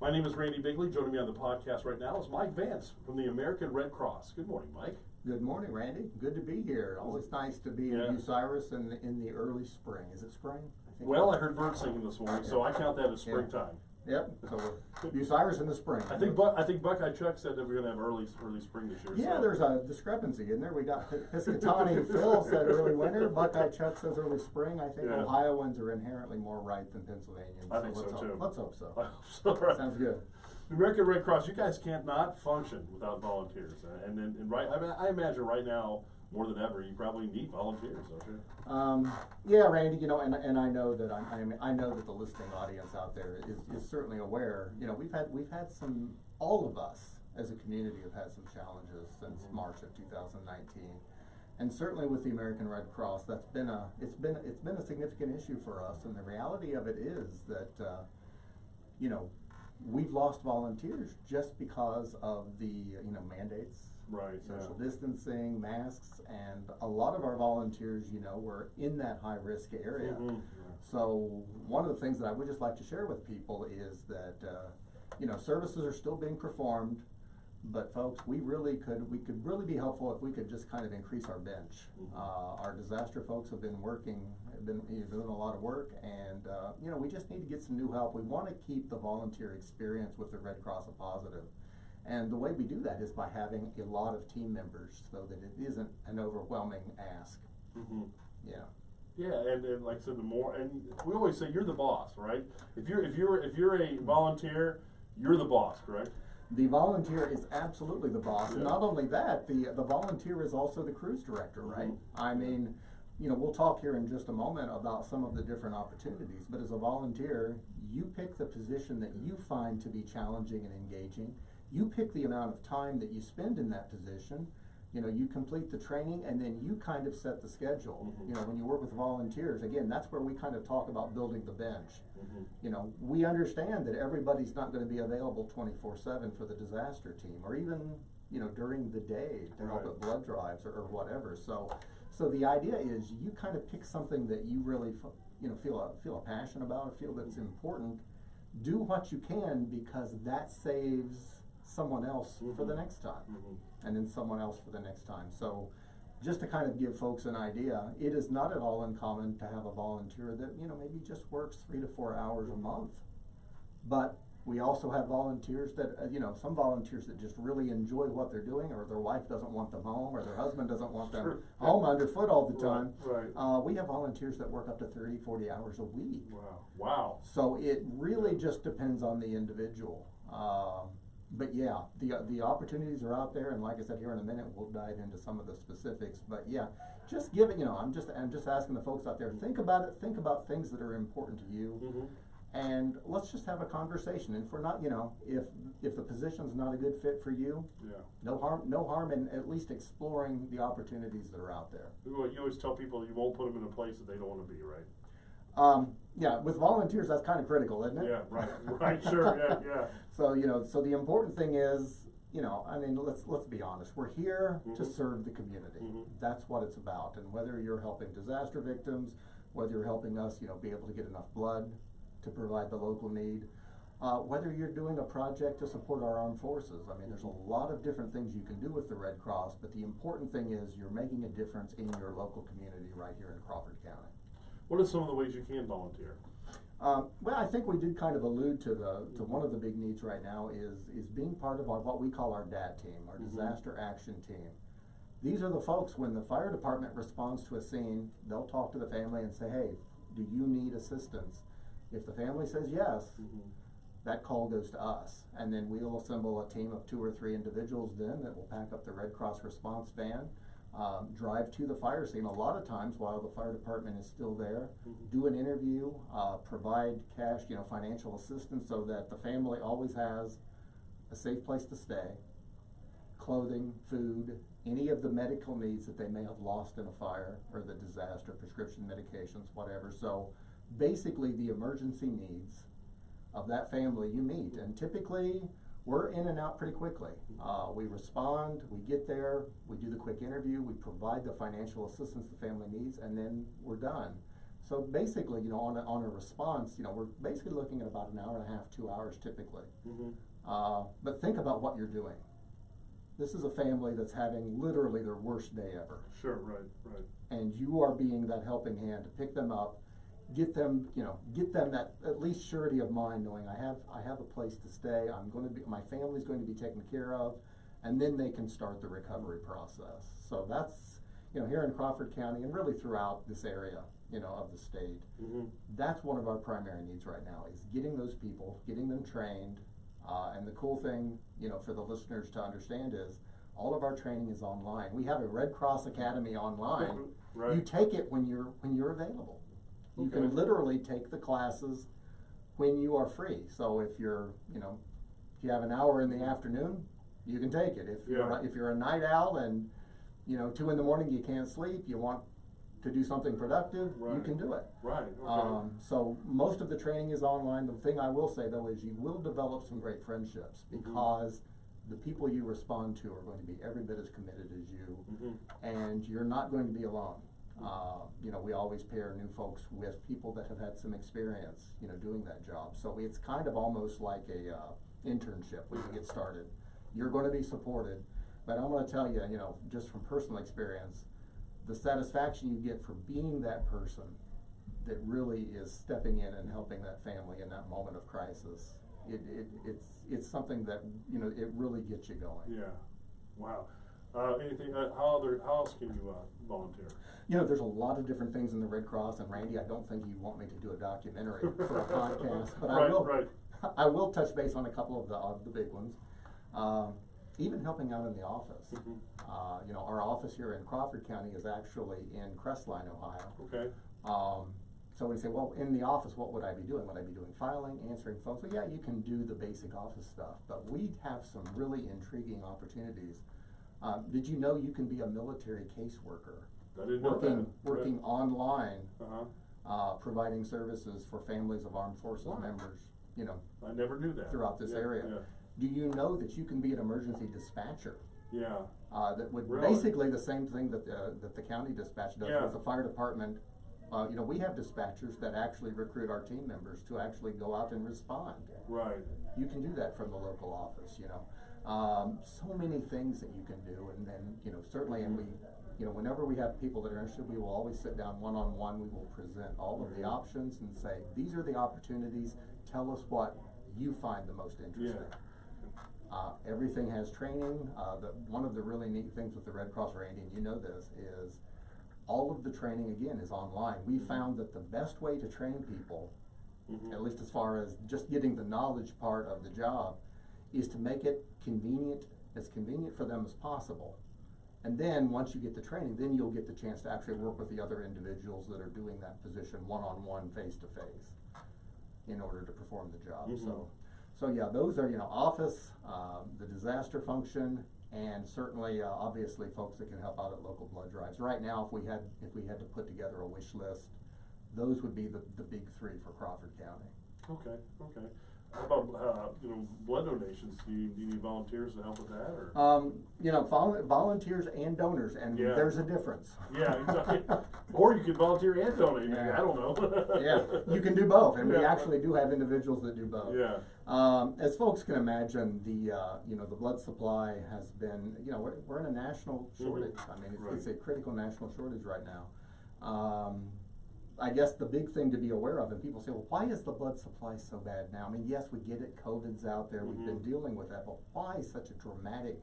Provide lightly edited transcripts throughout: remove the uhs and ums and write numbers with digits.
My name is Randy Bigley. Joining me on the podcast right now is Mike Vance from the American Red Cross. Good morning, Mike. Good morning, Randy. Good to be here. Always nice to be in Bucyrus in the early spring. Is it spring? Well, I heard birds singing this morning, so I count that as springtime. Yep. So Bucyrus in the spring. I think Buckeye Chuck said that we're going to have early spring this year. Yeah, so. There's a discrepancy in there. We got Piscatawny Phil said early winter. Buckeye Chuck says early spring. I think Ohioans are inherently more right than Pennsylvanians. I think so too. Let's hope so. I hope so. Right. Sounds good. The American Red Cross, you guys can't not function without volunteers, I imagine right now more than ever you probably need volunteers, don't you? Yeah, Randy. You know, and I know that I know that the listening audience out there is certainly aware. You know, we've had some. All of us as a community have had some challenges since March of 2019, and certainly with the American Red Cross, it's been a significant issue for us. And the reality of it is that you know, we've lost volunteers just because of the mandates. Right, social distancing, masks, and a lot of our volunteers, were in that high-risk area. So one of the things that I would just like to share with people is that, services are still being performed, but folks, we could really be helpful if we could just kind of increase our bench. Our disaster folks have been doing a lot of work, and we just need to get some new help. We want to keep the volunteer experience with the Red Cross a positive. And the way we do that is by having a lot of team members, so that it isn't an overwhelming ask. Yeah. Yeah, and like I said, and we always say you're the boss, right? If you're a volunteer, you're the boss, correct? The volunteer is absolutely the boss, and not only that, the volunteer is also the cruise director, right? I mean, we'll talk here in just a moment about some of the different opportunities, but as a volunteer, you pick the position that you find to be challenging and engaging. You pick the amount of time that you spend in that position. You complete the training, and then you kind of set the schedule. When you work with volunteers, again, that's where we kind of talk about building the bench. We understand that everybody's not going to be available 24/7 for the disaster team, or even, during the day to help at blood drives or whatever. So the idea is you kind of pick something that you really, feel a passion about, or feel that's important. Do what you can, because that saves someone else for the next time, and then someone else for the next time. So just to kind of give folks an idea, it is not at all uncommon to have a volunteer that, maybe just works 3 to 4 hours a month. But we also have volunteers that, some volunteers that just really enjoy what they're doing, or their wife doesn't want them home, or their husband doesn't want them home underfoot all the time. Right. We have volunteers that work up to 30, 40 hours a week. Wow. So it really just depends on the individual. But yeah, the opportunities are out there, and like I said, here in a minute we'll dive into some of the specifics. But yeah, just give it. I'm just asking the folks out there, think about it. Think about things that are important to you, and let's just have a conversation. And if we're not, if the position's not a good fit for you, no harm in at least exploring the opportunities that are out there. You always tell people you won't put them in a place that they don't want to be, right? Yeah, with volunteers, that's kind of critical, isn't it? Yeah, right, sure, yeah. So, so the important thing is, let's be honest. We're here to serve the community. That's what it's about. And whether you're helping disaster victims, whether you're helping us, be able to get enough blood to provide the local need, whether you're doing a project to support our armed forces. There's a lot of different things you can do with the Red Cross, but the important thing is you're making a difference in your local community right here in Crawford County. What are some of the ways you can volunteer? Well, I think we did kind of allude to one of the big needs right now is being part of what we call our DAT team, our disaster action team. These are the folks, when the fire department responds to a scene, they'll talk to the family and say, hey, do you need assistance? If the family says yes, that call goes to us, and then we'll assemble a team of 2 or 3 individuals then that will pack up the Red Cross response van, drive to the fire scene a lot of times while the fire department is still there, do an interview, provide cash, financial assistance, so that the family always has a safe place to stay, clothing, food, any of the medical needs that they may have lost in a fire or the disaster, prescription medications, whatever. So basically the emergency needs of that family you meet, and typically we're in and out pretty quickly. We respond, we get there, we do the quick interview, we provide the financial assistance the family needs, and then we're done. So basically, you know, on a response, you know, we're basically looking at about an hour and a half, 2 hours typically. But think about what you're doing. This is a family that's having literally their worst day ever. Sure, right. And you are being that helping hand to pick them up, get them that at least surety of mind, knowing I have a place to stay. My family's going to be taken care of, and then they can start the recovery process. So that's, you know, here in Crawford County and really throughout this area, you know, of the state. That's one of our primary needs right now, is getting those people, getting them trained. And the cool thing, you know, for the listeners to understand is all of our training is online. We have a Red Cross Academy online. Right. You take it when you're available. You Okay. can literally take the classes when you are free. So if you have an hour in the afternoon, you can take it. If you're a night owl and, you know, 2 a.m. you can't sleep, you want to do something productive, you can do it. Right. Okay. So most of the training is online. The thing I will say though is you will develop some great friendships, because the people you respond to are going to be every bit as committed as you, and you're not going to be alone. You know, we always pair new folks with people that have had some experience, you know, doing that job. So it's kind of almost like a internship when you get started. You're going to be supported, but I'm going to tell you, you know, just from personal experience, the satisfaction you get for being that person that really is stepping in and helping that family in that moment of crisis, it's something that, you know, it really gets you going. Yeah. Wow. Anything? How else can you volunteer? You know, there's a lot of different things in the Red Cross, and Randy, I don't think you want me to do a documentary for a podcast, but I will touch base on a couple of the big ones. Even helping out in the office. You know, our office here in Crawford County is actually in Crestline, Ohio. Okay. So we say, well, in the office, what would I be doing? Would I be doing filing, answering phones? So yeah, you can do the basic office stuff, but we have some really intriguing opportunities. Did you know you can be a military caseworker? I didn't know that. Working online, providing services for families of armed forces members, you know. I never knew that. Throughout this area. Yeah. Do you know that you can be an emergency dispatcher? Yeah. That would basically the same thing that the county dispatch does with the fire department. You know, we have dispatchers that actually recruit our team members to actually go out and respond. Right. You can do that from the local office, you know. So many things that you can do, and then, you know, certainly, and we, you know, whenever we have people that are interested, we will always sit down one-on-one. We will present all of the options and say, these are the opportunities. Tell us what you find the most interesting. Everything has training. One of the really neat things with the Red Cross, Randy, and you know this, is all of the training, again, is online. We found that the best way to train people, at least as far as just getting the knowledge part of the job, is to make it as convenient for them as possible. And then once you get the training, then you'll get the chance to actually work with the other individuals that are doing that position one-on-one, face-to-face, in order to perform the job. So yeah, those are, you know, office, the disaster function, and certainly, obviously, folks that can help out at local blood drives. Right now, if we had to put together a wish list, those would be the big 3 for Crawford County. Okay. How about you know, blood donations? Do you need volunteers to help with that, or? You know, volunteers and donors, and there's a difference. Yeah, exactly. Or you can volunteer and donate. I don't know. Yeah, you can do both, and we actually do have individuals that do both. Yeah. As folks can imagine, you know, the blood supply has been, you know, we're in a national shortage. I mean, it's a critical national shortage right now. I guess the big thing to be aware of, and people say, well, why is the blood supply so bad now? I mean, yes, we get it, COVID's out there, we've been dealing with that, but why such a dramatic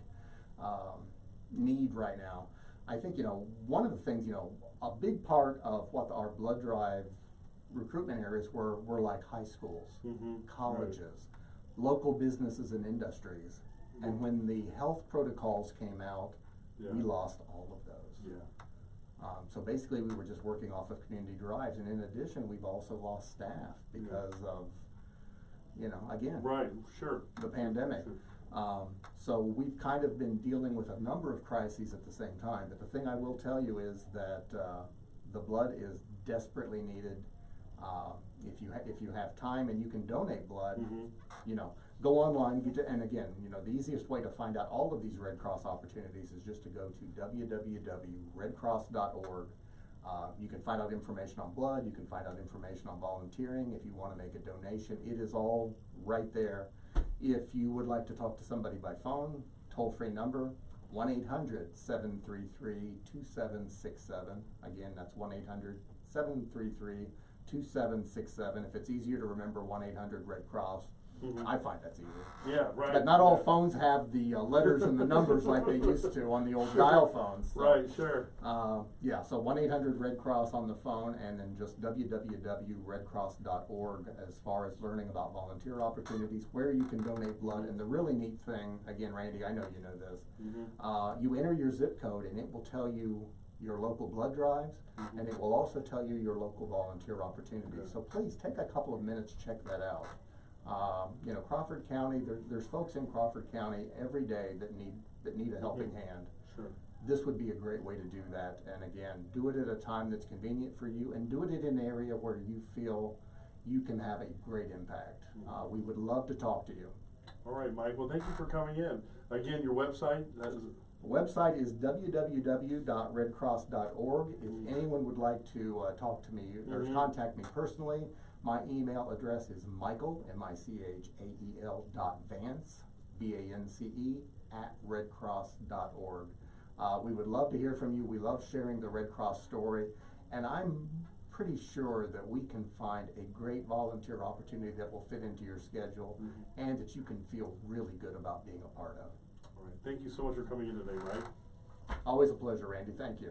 need right now? I think, you know, one of the things, you know, a big part of what our blood drive recruitment areas were like high schools, colleges, local businesses and industries. And when the health protocols came out, we lost all of those. So basically we were just working off of community drives, and in addition we've also lost staff because of, you know, again, the pandemic. So we've kind of been dealing with a number of crises at the same time, but the thing I will tell you is that the blood is desperately needed. If you have time and you can donate blood, you know, go online, and again, you know, the easiest way to find out all of these Red Cross opportunities is just to go to www.redcross.org. You can find out information on blood, you can find out information on volunteering, if you wanna make a donation, it is all right there. If you would like to talk to somebody by phone, toll-free number, 1-800-733-2767. Again, that's 1-800-733-2767. If it's easier to remember, 1-800-Red Cross. I find that's easier. Yeah, right. But not all phones have the letters and the numbers like they used to on the old dial phones. So, Right, sure. yeah, so 1-800-Red Cross on the phone, and then just www.redcross.org as far as learning about volunteer opportunities, where you can donate blood. And the really neat thing, again, Randy, I know you know this, you enter your zip code and it will tell you your local blood drives, and it will also tell you your local volunteer opportunities. So please take a couple of minutes, check that out. You know, Crawford County, there's folks in Crawford County every day that need a helping hand. Sure. This would be a great way to do that, and again, do it at a time that's convenient for you, and do it in an area where you feel you can have a great impact. We would love to talk to you. All right, Mike, well, thank you for coming in. Again, your website, that is... The website is www.redcross.org. If anyone would like to talk to me or contact me personally, my email address is Michael, M-I-C-H-A-E-L .Vance, V-A-N-C-E, @redcross.org. We would love to hear from you. We love sharing the Red Cross story, and I'm pretty sure that we can find a great volunteer opportunity that will fit into your schedule and that you can feel really good about being a part of. All right, thank you so much for coming in today, Mike. Always a pleasure, Randy. Thank you.